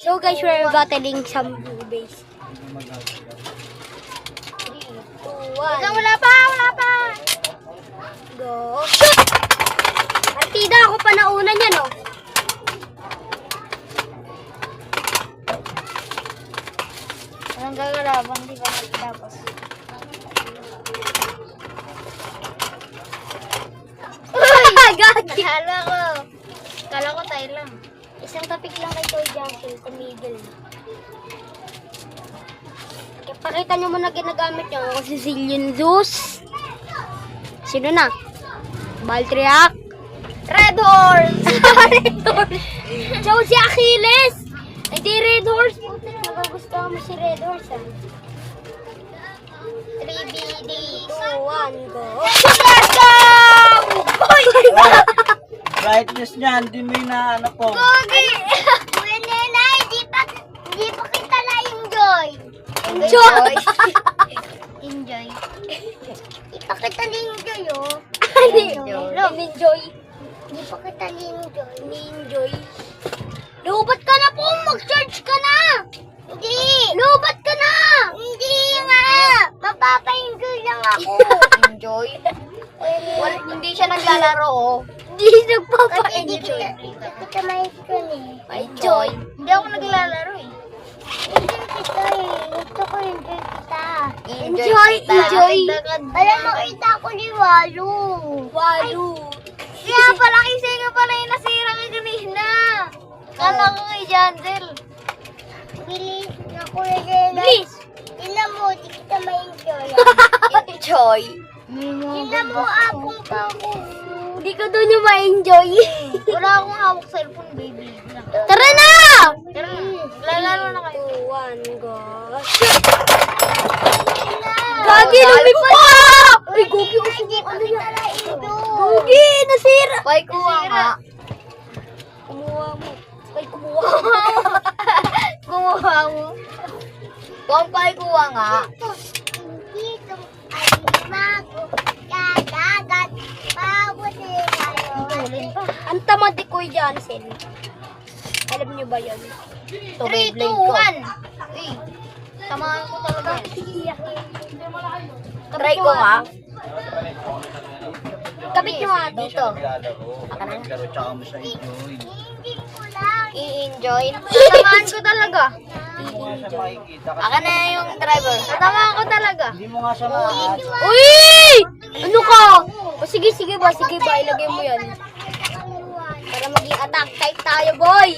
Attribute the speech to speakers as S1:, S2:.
S1: So guys, we're battling some base. 3, 2, 1.
S2: Wala pa!
S1: Go. Shoot! Partida, ako pa nauna niyan, oh.
S2: Anong gagalaban? Di ba nagtapos?
S1: Gagi!
S2: Kala ko tayo lang.
S1: Isang tapik lang kay Toy Junction sa middle. Kaya pakita nyo muna ginagamit nyo. Ako si Zillion Zeus. Sino na? Baltriac.
S2: Red Horse!
S1: Red Horse. Chow si Achilles. Hindi Red Horse. Putik, nagagustuhan mo si Red Horse, ah.
S2: 3BD.
S1: 2, 1, go.
S2: Let's go!
S3: Brightness niyan, di mo na ano po.
S2: Gogi! Kuya Nenay, di pa kita na-enjoy.
S1: Enjoy!
S2: Enjoy. Di pa kita na-enjoy, oh.
S1: Enjoy.
S2: Di pa kita na-enjoy.
S1: Enjoy. Lubat ka na po! Mag-charge ka na!
S2: Hindi!
S1: Lubat ka na!
S2: Hindi nga! Mapapa-enjoy lang ako. Enjoy? Well, hindi siya naglalaro, oh.
S1: Hindi
S2: Kasi di
S1: nagpapa-enjoy.
S2: kita ma-enjoy eh.
S1: Enjoy.
S2: Hindi ako naglalaro eh. Enjoy kita eh. Gusto ko enjoy kita.
S1: Enjoy, enjoy.
S2: Alam mo, kita ko ni Walu.
S1: Walu.
S2: Kaya pala, kasi nga pala yung nasira ka kanina. Kala ko kay Jandel. Bilis na Kuya Jela.
S1: Please.
S2: Tingnan mo, di kita ma-enjoy.
S1: Enjoy.
S2: Tingnan mo, akong pako.
S1: Hindi ko doon yung ma-enjoy.
S2: Wala akong hawak cellphone, baby.
S1: Tara na!
S2: Tara, lalaro na kayo.
S1: 2, 1, go. Shoot! Gagi, lumipad ka! Ay, Gogi,
S2: Hindi pa kita na-enjoy.
S1: Gogi, nasira.
S2: Pay, kuha nga.
S1: Kumuha mo. Ay, kumuha mo.
S2: Kumuha mo. Pampay, kuha nga. Dito ay mago, kagagat, pabuti kayo.
S1: Ang tamad ni Kuya Jansen. Alam niyo ba yun?
S2: 3, 2, 1. Uy, samahan ko talaga yan.
S1: Try ko nga. Kapit nyo nga
S3: Hindi
S1: dito.
S3: siya naglalaro. Naglaro tsaka mo siya enjoy.
S2: Hindi ko lang.
S1: I-enjoy.
S2: Samahan ko talaga.
S3: Hindi mo nga siya makikita kasi
S2: Aka na yung driver. Samahan ko talaga.
S3: hindi mo nga siya makakita.
S1: Uy! Ano ka? O sige, sige ba, ilagay mo yan. Para maging attack type tayo, boy.